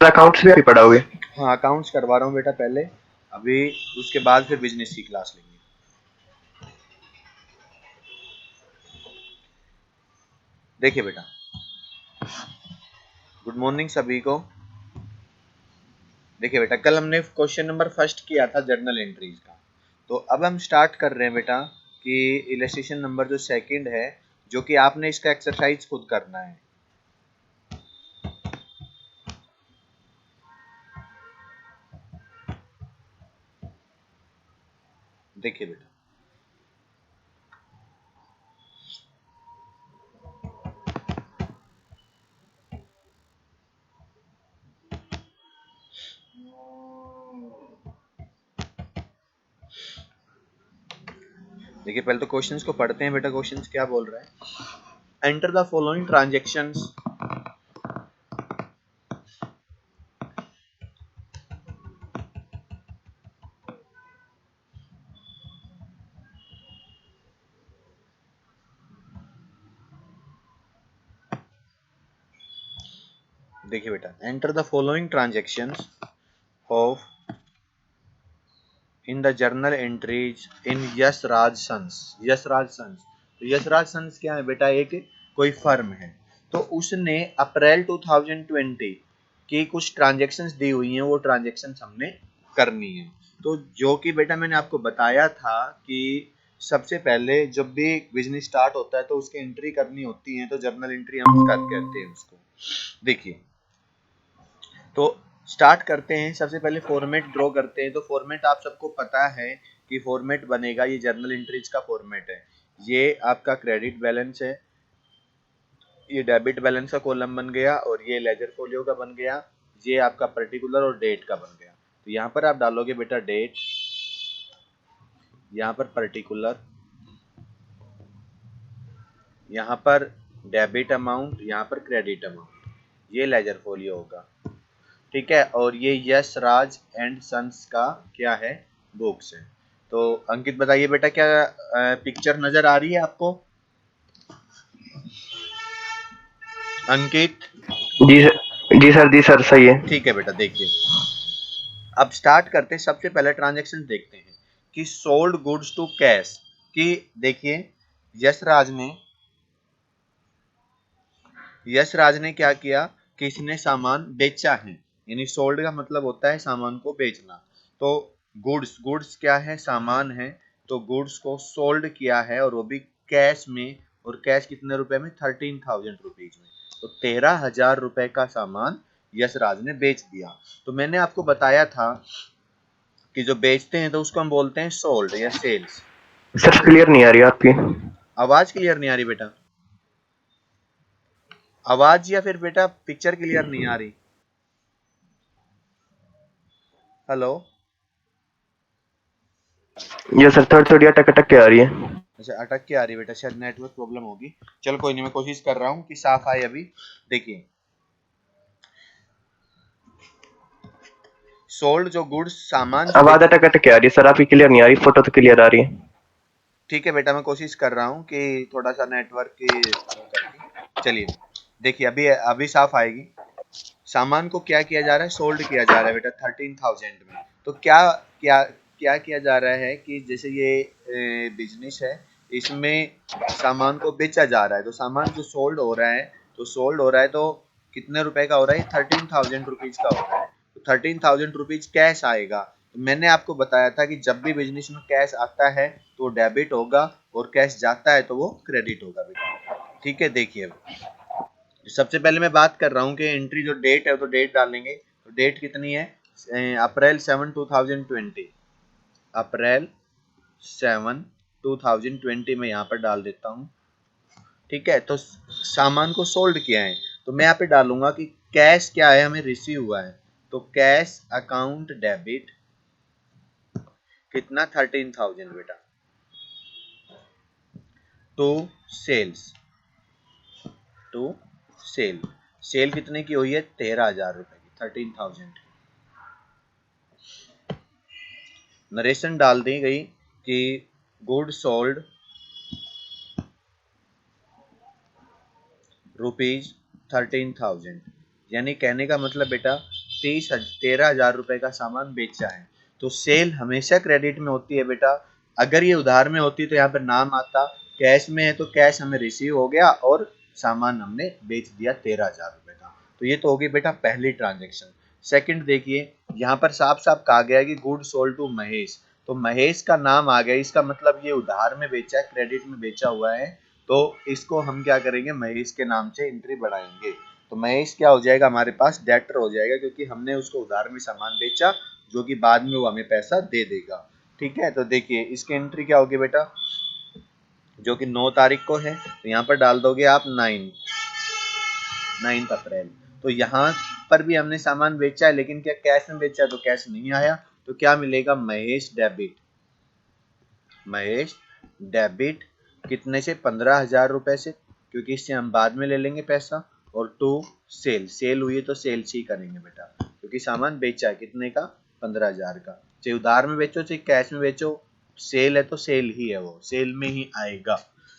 Accounts भी पढ़ाओगे? हाँ accounts करवा रहा हूँ बेटा पहले, अभी उसके बाद फिर बिजनेस की क्लास लेंगे। देखिए बेटा, गुड मॉर्निंग सभी को। देखिए बेटा, कल हमने क्वेश्चन नंबर फर्स्ट किया था जर्नल एंट्रीज का, तो अब हम स्टार्ट कर रहे हैं बेटा कि इलस्ट्रेशन नंबर जो सेकंड है, जो कि आपने इसका एक्सरसाइज खुद करना है। देखिए बेटा, देखिए पहले तो क्वेश्चंस को पढ़ते हैं बेटा। क्वेश्चंस क्या बोल रहा है? Enter the following transactions. देखिए बेटा, enter the following transactions of in the journal entries in Yashraj Sons. Yashraj Sons, तो यशराज सन्स क्या है बेटा? एक कोई फर्म है, तो उसने अप्रैल 2020 की कुछ ट्रांजैक्शंस दी हुई हैं, वो ट्रांजैक्शंस हमने करनी है। तो जो कि बेटा मैंने आपको बताया था कि सबसे पहले जब भी बिजनेस स्टार्ट होता है तो उसकी एंट्री करनी होती है, तो जर्नल एंट्री हम कहते हैं उसको। देखिए, तो स्टार्ट करते हैं। सबसे पहले फॉर्मेट ड्रॉ करते हैं। तो फॉर्मेट आप सबको पता है कि फॉर्मेट बनेगा, ये जर्नल एंट्रीज का फॉर्मेट है। ये आपका क्रेडिट बैलेंस है, ये डेबिट बैलेंस का कॉलम बन गया, और ये लेजर फोलियो का बन गया, ये आपका पर्टिकुलर और डेट का बन गया। तो यहाँ पर आप डालोगे बेटा डेट, यहाँ पर पर्टिकुलर, यहाँ पर डेबिट अमाउंट, यहाँ पर क्रेडिट अमाउंट, ये लेजर फोलियो होगा। ठीक है, और ये यश राज एंड सन्स का क्या है? बुक्स है। तो अंकित बताइए बेटा, क्या पिक्चर नजर आ रही है आपको? अंकित? जी सर, जी सर, जी सर, सही है। ठीक है बेटा, देखिए अब स्टार्ट करते हैं। सबसे पहले ट्रांजैक्शन देखते हैं कि सोल्ड गुड्स टू कैश। कि देखिए, यशराज ने क्या किया कि इसने सामान बेचा है, यानी सोल्ड का मतलब होता है सामान को बेचना। तो गुड्स, गुड्स क्या है? सामान है। तो गुड्स को सोल्ड किया है, और वो भी कैश में। और कैश कितने रुपए में? 13,000 रुपीज में। तो 13,000 रुपए का सामान यशराज ने बेच दिया। तो मैंने आपको बताया था कि जो बेचते हैं तो उसको हम बोलते हैं सोल्ड या सेल्स। सर क्लियर नहीं आ रही आपकी आवाज क्लियर नहीं आ रही बेटा? आवाज या फिर बेटा पिक्चर क्लियर नहीं आ रही? हेलो? ये सर, थोड़ी थोड़ी अटक अटक के आ रही है। अच्छा, अटक के आ रही है बेटा, शायद नेटवर्क प्रॉब्लम होगी। चल कोई नहीं, मैं कोशिश कर रहा हूँ कि साफ आए अभी। देखिए, सोल्ड जो गुड्स, सामान जो आवाज बेच। अटक अटक के आ रही है सर, आपकी क्लियर नहीं आ रही, फोटो तो क्लियर आ रही है। ठीक है बेटा, मैं कोशिश कर रहा हूँ कि थोड़ा सा नेटवर्क की वो करके। चलिए, देखिए अभी अभी साफ आएगी। सामान को क्या किया जा रहा है? सोल्ड किया जा रहा है बेटा 13,000 में। तो क्या क्या क्या किया जा रहा है कि जैसे ये बिजनेस है, इसमें सामान को बेचा जा रहा है। तो सामान जो सोल्ड हो रहा है, तो सोल्ड हो रहा है तो कितने रुपए का हो रहा है? 13,000 रुपीज का हो रहा है। तो 13,000 रुपीज कैश आएगा। तो मैंने आपको बताया था कि जब भी बिजनेस में कैश आता है तो डेबिट होगा, और कैश जाता है तो वो क्रेडिट होगा बेटा। ठीक है, देखिए सबसे पहले मैं बात कर रहा हूँ कि एंट्री जो डेट है, तो डेट डालेंगे। तो डेट कितनी है? अप्रैल 7 2020। अप्रैल 7 2020 में यहाँ पर डाल देता हूँ। ठीक है, तो सामान को सोल्ड किया है, तो मैं यहाँ पे डालूंगा कि कैश क्या है, हमें रिसीव हुआ है। तो कैश अकाउंट डेबिट कितना? 13,000 बेटा। To sales, to sale, sale कितने की हुई है? 13,000 रुपए की, 13,000। नरेशन डाल दी गई कि गुड सोल्ड रुपीज 13,000। यानी कहने का मतलब बेटा 13,000 रुपए का सामान बेचा है। तो सेल हमेशा क्रेडिट में होती है बेटा। अगर ये उधार में होती तो यहाँ पर नाम आता, कैश में है तो कैश हमें रिसीव हो गया और सामान हमने बेच दिया 13,000 रुपए का। तो ये तो हो गई बेटा पहली ट्रांजेक्शन। सेकंड देखिए, यहाँ पर साफ साफ कहा गया है कि गुड सोल्ड टू महेश। तो महेश का नाम आ गया, इसका मतलब ये उधार में बेचा है, क्रेडिट में बेचा हुआ है। तो इसको हम क्या करेंगे, महेश के नाम से एंट्री बढ़ाएंगे। तो महेश क्या हो जाएगा, हमारे पास डेटर हो जाएगा, क्योंकि हमने उसको उधार में सामान बेचा जो कि बाद में वो हमें पैसा दे देगा। ठीक है, तो देखिए इसकी एंट्री क्या होगी बेटा, जो कि 9 तारीख को है, तो यहाँ पर डाल दोगे आप 9 अप्रैल। तो यहाँ पर भी हमने सामान बेचा है, लेकिन क्या कैश में बेचा है, तो कैश नहीं आया। तो क्या मिलेगा, महेश डेबिट, महेश डेबिट कितने से, 15,000 रुपए से, क्योंकि इससे हम बाद में ले लेंगे पैसा। और टू सेल, सेल हुई है तो सेल से ही करेंगे बेटा, क्योंकि सामान बेचा है कितने का, 15,000 का। चाहे उधार में बेचो चाहे कैश में बेचो, सेल है तो सेल ही है, वो सेल में ही आएगा।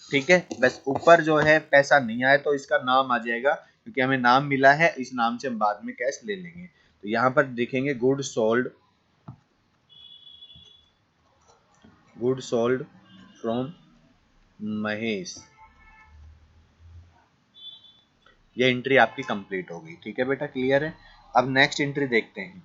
ठीक है, बस ऊपर जो है पैसा नहीं आया तो इसका नाम आ जाएगा, क्योंकि हमें नाम मिला है, इस नाम से हम बाद में कैश ले लेंगे। तो यहाँ पर देखेंगे good sold, good sold from Mahesh, ये एंट्री आपकी कंप्लीट हो गई। ठीक है बेटा, क्लियर है। अब नेक्स्ट एंट्री देखते हैं।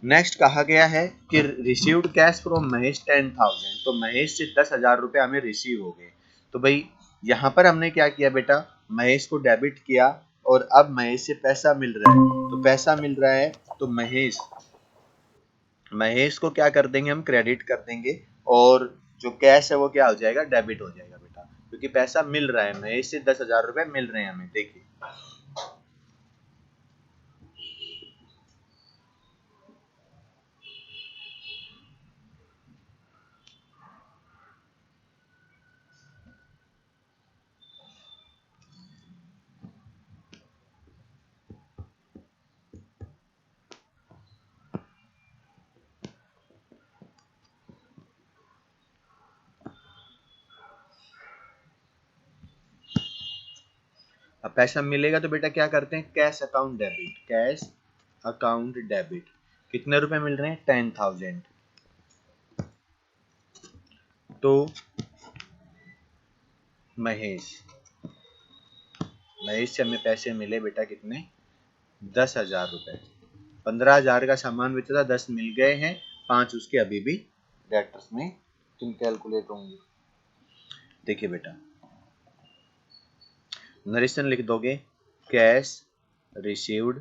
नेक्स्ट कहा गया है कि रिसीव्ड कैश फ्रॉम महेश 10,000। तो महेश से 10,000 रुपए हमें रिसीव हो गए। तो भाई यहाँ पर हमने क्या किया बेटा, महेश को डेबिट किया और अब महेश से पैसा मिल रहा है। तो पैसा मिल रहा है तो महेश, महेश को क्या कर देंगे, हम क्रेडिट कर देंगे, और जो कैश है वो क्या हो जाएगा, डेबिट हो जाएगा बेटा, क्योंकि पैसा मिल रहा है, महेश से 10,000 रुपए मिल रहे हैं हमें। देखिए अब पैसा मिलेगा तो बेटा क्या करते हैं, cash account debit, cash account debit. कितने रुपए मिल रहे हैं, 10,000। तो महेश, महेश से हमें पैसे मिले बेटा कितने, 10,000 रुपए। 15,000 का सामान बेचा था, 10 मिल गए हैं, 5 उसके अभी भी डेटर्स में तुम कैलकुलेट होंगे। देखिए बेटा, नरेशन लिख दोगे, कैश रिसीव्ड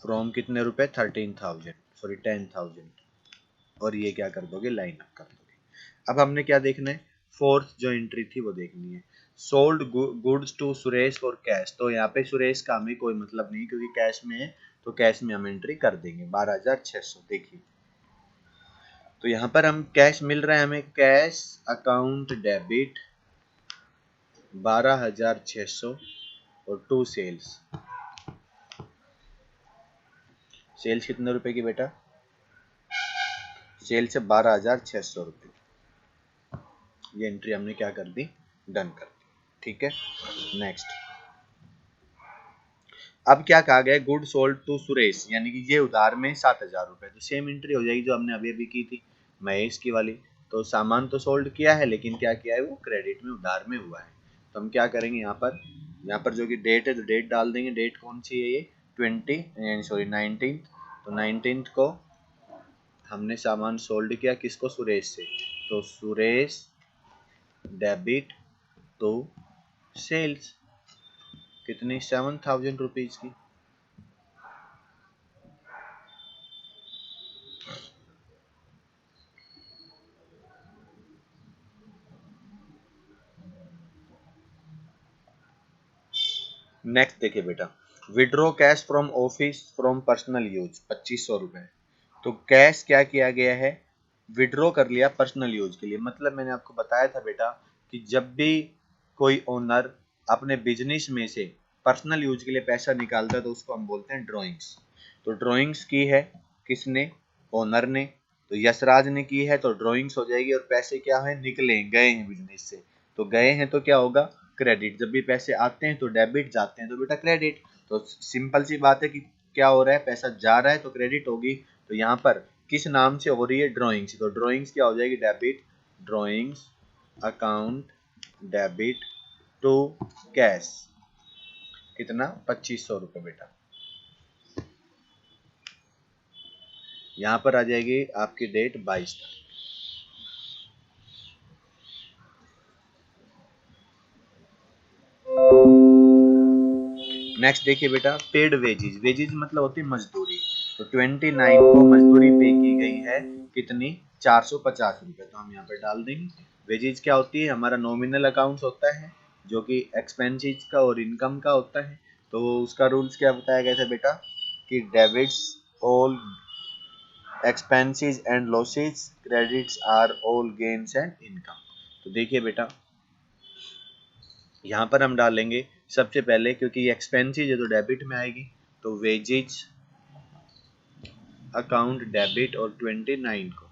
फ्रॉम कितने रुपए, 13,000, सॉरी 10,000, और ये क्या कर दोगे, लाइन अप कर दोगे। अब हमने क्या देखना है, फोर्थ जो एंट्री थी वो देखनी है, सोल्ड गुड्स टू सुरेश और कैश। तो यहाँ पे सुरेश का हमें कोई मतलब नहीं, क्योंकि कैश में है, तो कैश में हम एंट्री कर देंगे 12,600। देखिए तो यहाँ पर हम कैश मिल रहा है हमें, कैश अकाउंट डेबिट 12,600 और टू सेल्स, सेल्स कितने रुपए की बेटा, सेल से 12,600 रुपये। ये एंट्री हमने क्या कर दी, डन कर दी। ठीक है, नेक्स्ट। अब क्या कहा गया, गुड सोल्ड टू सुरेश, यानी कि ये उधार में 7,000 रुपए। तो सेम एंट्री हो जाएगी जो हमने अभी अभी की थी महेश की वाली। तो सामान तो सोल्ड किया है, लेकिन क्या किया है, वो क्रेडिट में उधार में हुआ है। तो हम क्या करेंगे, यहाँ पर जो कि डेट है, तो डेट डाल देंगे। डेट कौन सी है, ये 19। तो 19 को हमने सामान सोल्ड किया, किसको, सुरेश से। तो सुरेश डेबिट टू सेल्स, कितनी, 7,000 रुपीज की। नेक्स्ट देखिए बेटा, withdraw cash from office from personal use 2,500 रुपए। तो कैश क्या किया गया है, विड्रॉ कर लिया पर्सनल यूज के लिए। मतलब मैंने आपको बताया था बेटा कि जब भी कोई ओनर अपने बिजनेस में से पर्सनल यूज के लिए पैसा निकालता है तो उसको हम बोलते हैं ड्रॉइंग्स। तो ड्रॉइंग्स की है किसने, ओनर ने। तो यशराज ने की है, तो ड्रॉइंग्स हो जाएगी, और पैसे क्या है, निकले, गए हैं बिजनेस से। तो गए हैं तो क्या होगा, क्रेडिट। जब भी पैसे आते हैं तो डेबिट, जाते हैं तो बेटा क्रेडिट। तो सिंपल सी बात है कि क्या हो रहा है, पैसा जा रहा है तो क्रेडिट होगी। तो यहाँ पर किस नाम से हो रही है, ड्रॉइंग्स, तो ड्रॉइंग्स क्या हो जाएगी, debit, drawings account debit to cash, कितना 2500 रुपये बेटा। यहाँ पर आ जाएगी आपकी डेट 22 तक। नेक्स्ट देखिए बेटा, पेड वेजेज, वेजेज मतलब होती है मजदूरी। तो 29 को मजदूरी पे की गई है, कितनी, 450 रुपये। तो हम यहाँ पे डाल देंगे। वेजेज क्या होती है, हमारा नॉमिनल अकाउंट्स होता है जो कि एक्सपेंसेस का और इनकम का होता है। तो उसका रूल्स क्या बताया गया था बेटा, कि debits all expenses and losses, credits are all gains and income. तो देखिए बेटा, यहाँ पर हम डालेंगे सबसे पहले, क्योंकि ये एक्सपेंसेस है तो डेबिट में आएगी, तो वेजेज अकाउंट डेबिट और 29 को,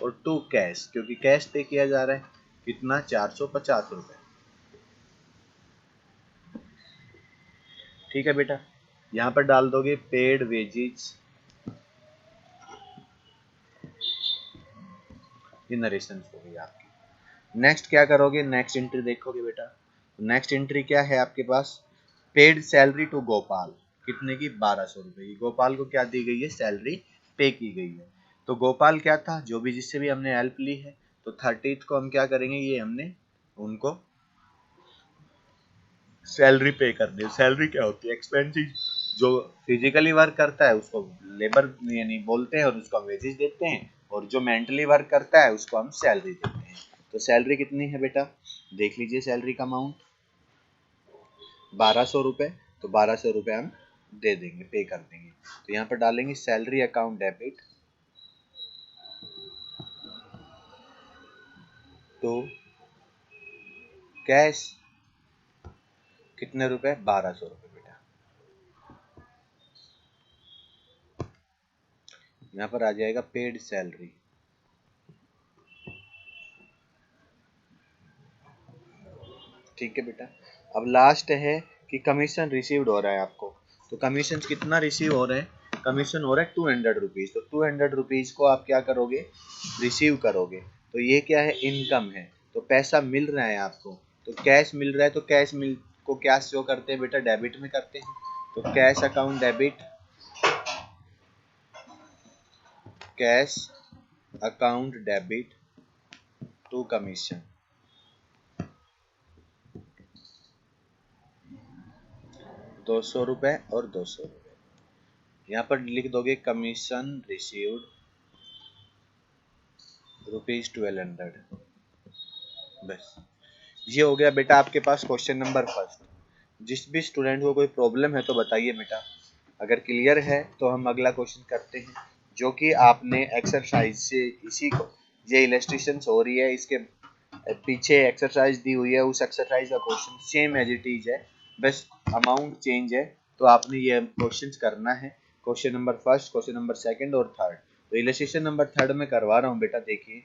और टू कैश, क्योंकि कैश पे किया जा रहा है, कितना 450 रुपये। ठीक है बेटा, यहाँ पर डाल दोगे पेड वेजेज, ये नरेशन हो गई आपकी। नेक्स्ट क्या करोगे, नेक्स्ट एंट्री देखोगे बेटा। नेक्स्ट एंट्री क्या है आपके पास, पेड सैलरी टू गोपाल, कितने की, 1200 रुपए की। गोपाल को क्या दी गई है, सैलरी पे की गई है। तो गोपाल क्या था, जो भी जिससे भी हमने हेल्प ली है, तो 30th को हम क्या करेंगे, ये हमने उनको सैलरी पे कर दी। सैलरी क्या होती है, एक्सपेंसेस, जो फिजिकली वर्क करता है उसको लेबर यानी बोलते हैं, और उसको हम वेजेस देते हैं, और जो मेंटली वर्क करता है उसको हम सैलरी देते हैं। तो सैलरी कितनी है बेटा, देख लीजिए सैलरी का अमाउंट 1200 रुपये। तो 1200 रुपये हम दे देंगे, पे कर देंगे। तो यहाँ पर डालेंगे सैलरी अकाउंट डेबिट तो कैश, कितने रुपए, 1200 रुपये बेटा। यहाँ पर आ जाएगा पेड सैलरी। ठीक है बेटा, अब लास्ट है कि कमीशन रिसीव्ड हो रहा है आपको। तो कमीशन कितना रिसीव हो रहे हैं, कमीशन हो रहा है 200 रुपीज़। तो 200 रुपीज़ को आप क्या करोगे, रिसीव करोगे। तो ये क्या है, इनकम है, तो पैसा मिल रहा है आपको। तो कैश मिल रहा है, तो कैश मिल को क्या शो करते हैं बेटा, डेबिट में करते हैं। तो cash account debit, cash account debit to commission, 200 रुपये और 200 रुपये। यहाँ पर लिख दोगे कमीशन रिसीव्ड ₹1200। बस ये हो गया बेटा आपके पास क्वेश्चन नंबर फर्स्ट। जिस भी स्टूडेंट को कोई प्रॉब्लम है तो बताइए बेटा, अगर क्लियर है तो हम अगला क्वेश्चन करते हैं, जो कि आपने एक्सरसाइज से इसी को, ये इलस्ट्रेशन हो रही है, इसके पीछे एक्सरसाइज दी हुई है, उस एक्सरसाइज का question same as it is है, बस अमाउंट चेंज है। तो आपने ये क्वेश्चंस करना है, question number first, question number second और थर्ड। तो इलस्ट्रेशन नंबर थर्ड में करवा रहा हूँ बेटा, देखिए।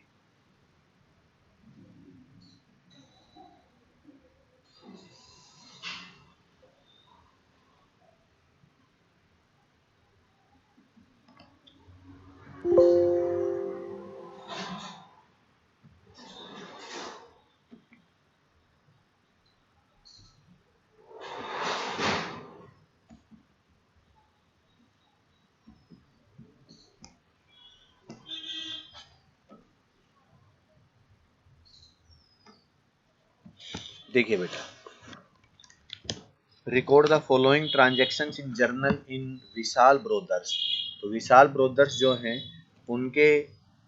देखिए बेटा, record the following transactions in journal in Vishal brothers. तो विशाल ब्रोदर्स जो हैं, उनके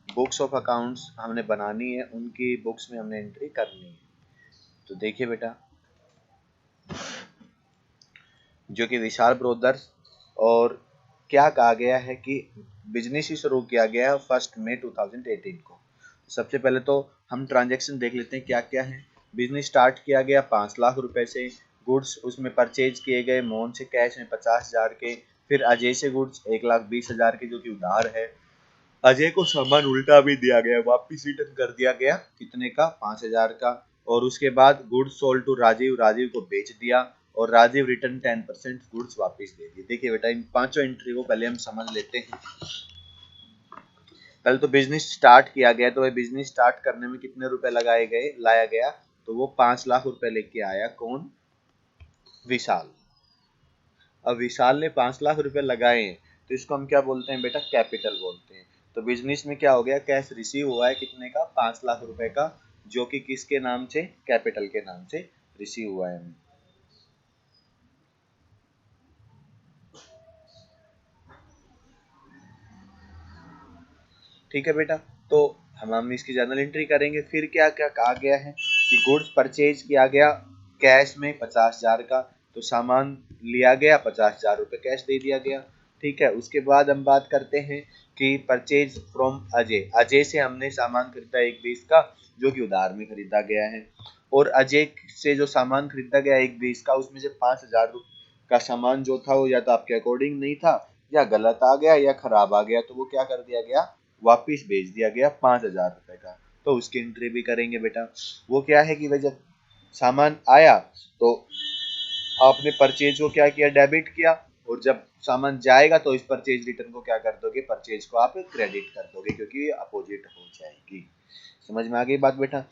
बुक्स ऑफ अकाउंट्स हमने बनानी है, उनकी बुक्स में हमने एंट्री करनी है। तो देखिए बेटा, जो कि विशाल ब्रोदर्स, और क्या कहा गया है कि बिजनेस ही शुरू किया गया है 1 मई 2018 को। सबसे पहले तो हम ट्रांजैक्शन देख लेते हैं क्या क्या है। बिजनेस स्टार्ट किया गया 5 लाख रुपए से, गुड्स उसमें परचेज किए गए मोहन से कैश में 50,000 के, फिर अजय से गुड्स 1,20,000 के जो कि उधार है। अजय को सामान उल्टा भी दिया गया, वापिस रिटर्न कर दिया गया, कितने का, 5,000 का। और उसके बाद goods sold to Rajeev, Rajeev को बेच दिया और राजीव रिटर्न 10% गुड्स वापस दे दिए। देखिए बेटा इन पांचों एंट्री को पहले हम समझ लेते हैं। पहले तो बिजनेस स्टार्ट किया गया, तो बिजनेस स्टार्ट करने में कितने रुपए लाया गया, तो वो 5 लाख रुपए लेके आया। कौन? विशाल। अब विशाल ने 5 लाख रुपए लगाए हैं, तो इसको हम क्या बोलते हैं बेटा? कैपिटल बोलते हैं। तो बिजनेस में क्या हो गया? कैश रिसीव हुआ है कितने का? 5 लाख रुपए का, जो कि किसके नाम से? कैपिटल के नाम से रिसीव हुआ है। ठीक है बेटा, तो हम इसकी जर्नल एंट्री करेंगे। फिर क्या क्या कहा गया है कि गुड्स परचेज किया गया कैश में 50,000 का, तो सामान लिया गया 50,000 रुपये कैश दे दिया गया। ठीक है, उसके बाद हम बात करते हैं कि परचेज फ्रॉम अजय, अजय से हमने सामान खरीदा 1/20 का, जो कि उधार में खरीदा गया है। और अजय से जो सामान खरीदा गया 1/20 का, उसमें से 5,000 का सामान जो था वो या तो आपके अकॉर्डिंग नहीं था, या गलत आ गया, या खराब आ गया, तो वो क्या कर दिया गया? वापिस भेज दिया गया 5,000 रुपए का। तो उसकी एंट्री भी करेंगे बेटा। वो क्या है कि भाई जब सामान आया तो आपने परचेज को क्या किया? डेबिट किया, और जब सामान जाएगा तो इस परचेज रिटर्न को क्या कर दोगे? परचेज को आप क्रेडिट कर दोगे, क्योंकि ये अपोजिट हो जाएगी। समझ में आ गई बात बेटा?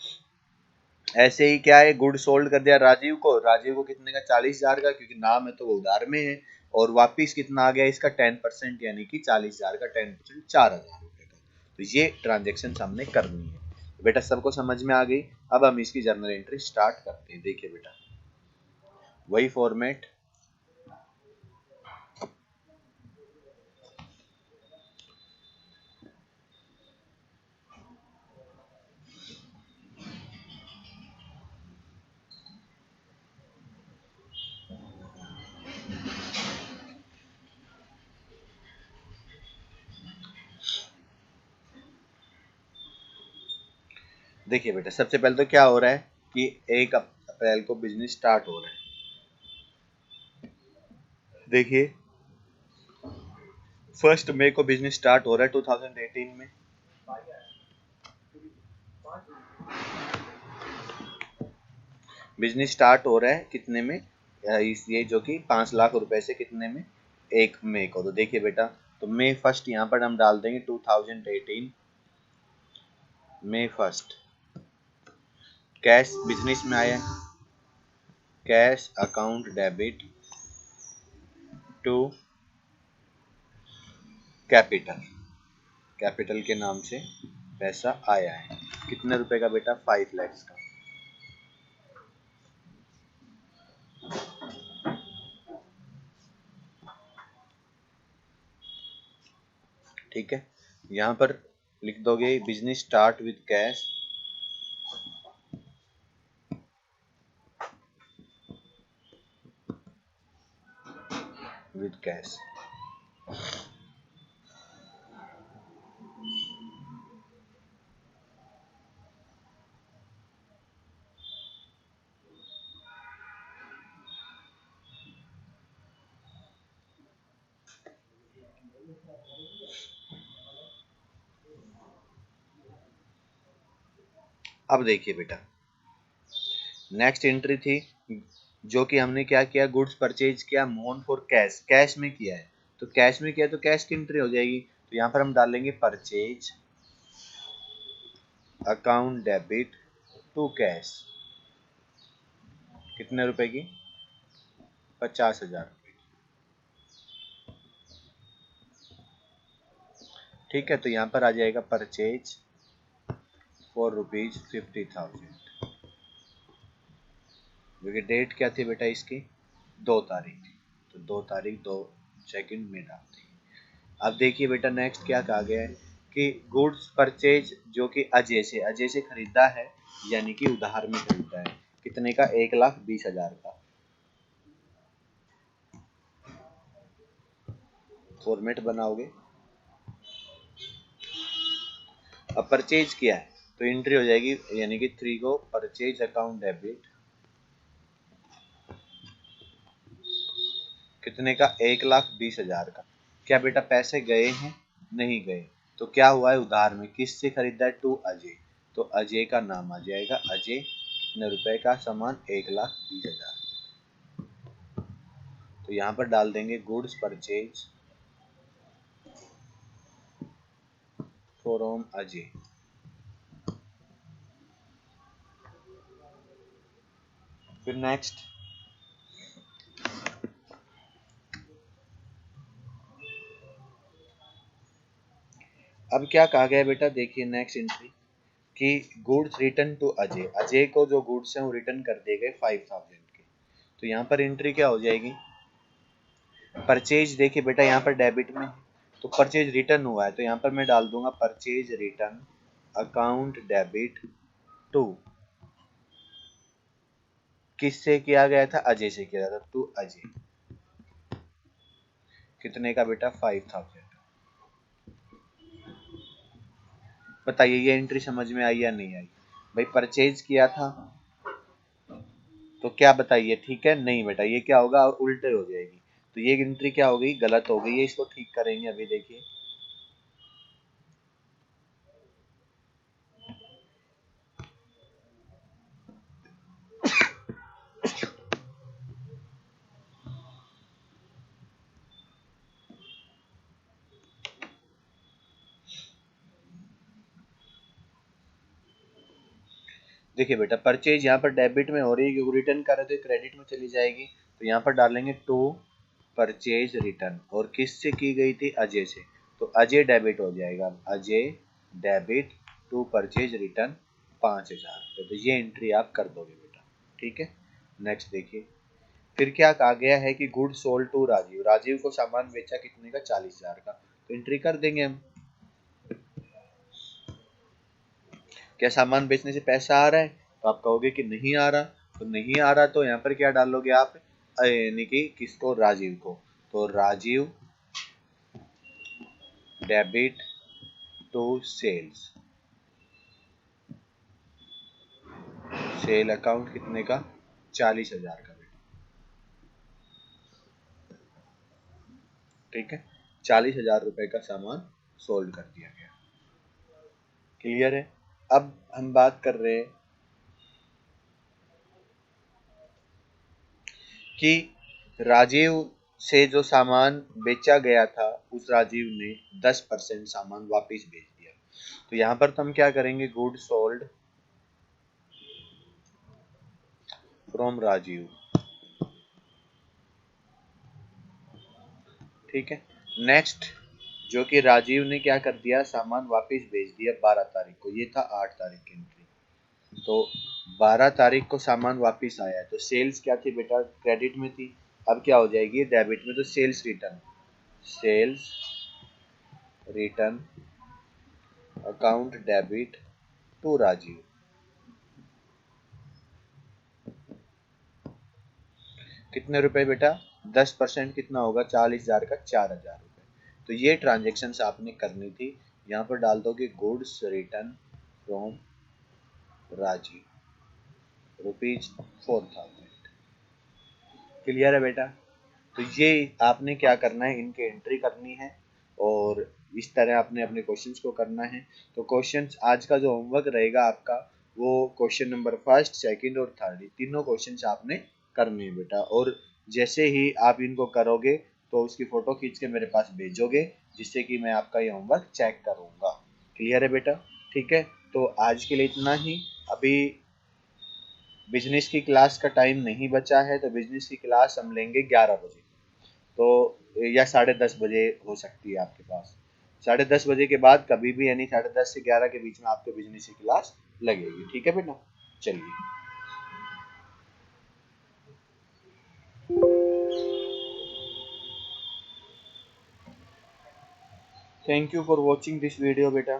ऐसे ही क्या है, गुड सोल्ड कर दिया राजीव को, राजीव को कितने का? 40,000 का, क्योंकि नाम है तो वो उधार में है। और वापिस कितना आ गया इसका? 10%, यानी कि 40,000 का 10% 4,000 रुपए का। तो ये ट्रांजेक्शन हमने करनी है। तो बेटा सबको समझ में आ गई। अब हम इसकी जर्नल एंट्री स्टार्ट करते हैं। देखिए बेटा वही फॉर्मेट, देखिए बेटा सबसे पहले तो क्या हो रहा है कि 1 अप्रैल को बिजनेस स्टार्ट हो रहा है। देखिए 1 मई को बिजनेस स्टार्ट हो रहा है 2018 में। बिजनेस स्टार्ट हो रहा है कितने में? इस ये जो कि 5 लाख रुपए से कितने में? 1 मई को। तो देखिए बेटा, तो मई 1 यहाँ पर हम डाल देंगे 2018 मई 1। कैश बिजनेस में आया, cash account debit to capital, capital के नाम से पैसा आया है। कितने रुपए का बेटा? 5 लाख का। ठीक है, यहाँ पर लिख दोगे business start with cash, with cash. अब देखिए बेटा नेक्स्ट एंट्री थी, जो कि हमने क्या किया? गुड्स परचेज किया मोहन फॉर कैश, कैश में किया है। तो कैश में किया तो कैश की एंट्री हो जाएगी। तो यहाँ पर हम डालेंगे purchase account debit to cash. कितने रुपए की? 50,000 रुपए की। ठीक है, तो यहाँ पर आ जाएगा परचेज फॉर ₹50,000। क्योंकि डेट क्या थी बेटा इसकी? 2 तारीख थी, तो 2 तारीख 2 सेकंड में डालते हैं। अब देखिए बेटा नेक्स्ट क्या कहा गया है कि गुड्स परचेज जो कि अजय से खरीदा है, यानी कि उधार में खरीदा है। कितने का? 1,20,000 का। फॉर्मेट बनाओगे। अब परचेज किया है तो एंट्री हो जाएगी, यानी कि 3 को परचेज अकाउंट डेबिट कितने का? 1,20,000 का। क्या बेटा पैसे गए हैं? नहीं गए। तो क्या हुआ है? उधार में। किससे खरीदा है? टू अजय। तो अजय का नाम आ जाएगा, अजय कितने रुपए का सामान, 1,20,000। तो यहाँ पर डाल देंगे गुड्स परचेज फ्रॉम अजय। फिर नेक्स्ट, अब क्या कहा गया बेटा, देखिए नेक्स्ट एंट्री कि goods return to Ajay, Ajay को जो गुड्स हैं वो रिटर्न कर दिए गए 5,000 के। तो यहाँ पर एंट्री क्या हो जाएगी, परचेज। देखिए बेटा यहाँ पर डेबिट में, तो परचेज रिटर्न हुआ है, तो यहाँ पर मैं डाल दूंगा purchase return account debit to, किससे किया गया था, अजय से किया था, टू अजय। कितने का बेटा, 5,000। बताइए ये एंट्री समझ में आई या नहीं आई। भाई परचेज किया था तो क्या बताइए, ठीक है, नहीं बेटा ये क्या होगा, और उल्टे हो जाएगी। तो ये एंट्री क्या हो गई, गलत हो गई है, इसको ठीक करेंगे अभी। देखिए देखिए बेटा परचेज यहाँ पर डेबिट में हो रही है क्योंकि रिटर्न कर रहे थे, क्रेडिट में चली जाएगी। तो यहाँ पर डालेंगे टू परचेज रिटर्न, और किससे की गई थी, अजय से, तो अजय डेबिट हो जाएगा, Ajay debit to purchase return 5,000। तो ये एंट्री आप कर दोगे बेटा, ठीक है। नेक्स्ट देखिए, फिर क्या कहा गया है कि good sold to Rajeev, Rajeev को सामान बेचा कितने का, 40,000 का। तो एंट्री कर देंगे हम। क्या सामान बेचने से पैसा आ रहा है, तो आप कहोगे कि नहीं आ रहा। तो नहीं आ रहा तो यहाँ पर क्या डालोगे आप, यानी कि किसको, राजीव को। तो Rajeev debit to sales, sale account कितने का, 40,000 का बेटा, ठीक है। 40,000 रुपए का सामान सोल्ड कर दिया गया। क्लियर है। अब हम बात कर रहे हैं कि राजीव से जो सामान बेचा गया था उस राजीव ने 10% सामान वापस भेज दिया। तो यहाँ पर तो हम क्या करेंगे, गुड सोल्ड फ्रॉम राजीव, ठीक है। नेक्स्ट, जो कि राजीव ने क्या कर दिया, सामान वापस भेज दिया 12 तारीख को, ये था 8 तारीख की एंट्री। तो 12 तारीख को सामान वापस आया है, तो सेल्स क्या थी बेटा, क्रेडिट में थी, अब क्या हो जाएगी डेबिट में। तो sales return, sales return account debit to Rajeev, कितने रुपए बेटा, 10% कितना होगा, 40,000 का 4,000 रुपए। तो ये ट्रांजेक्शन आपने करनी थी। यहाँ पर डाल दोगे goods return from Rajeev ₹4,000। Clear है बेटा। तो ये आपने क्या करना है, इनकी एंट्री करनी है और इस तरह आपने अपने क्वेश्चंस को करना है। तो क्वेश्चंस आज का जो होमवर्क रहेगा आपका, वो क्वेश्चन नंबर फर्स्ट, सेकंड और थर्ड, तीनों क्वेश्चंस आपने करने हैं बेटा। और जैसे ही आप इनको करोगे तो उसकी फोटो खींच के मेरे पास भेजोगे, जिससे कि मैं आपका ये होमवर्क चेक करूंगा। क्लियर है बेटा, ठीक है। तो आज के लिए इतना ही। अभी बिजनेस की क्लास का टाइम नहीं बचा है, तो बिजनेस की क्लास हम लेंगे 11 बजे, तो या 10:30 बजे हो सकती है आपके पास। 10:30 बजे के बाद कभी भी, यानी 10:30 से 11 के बीच में आपको बिजनेस की क्लास लगेगी, ठीक है बेटा। चलिए, thank you for watching this video बेटा।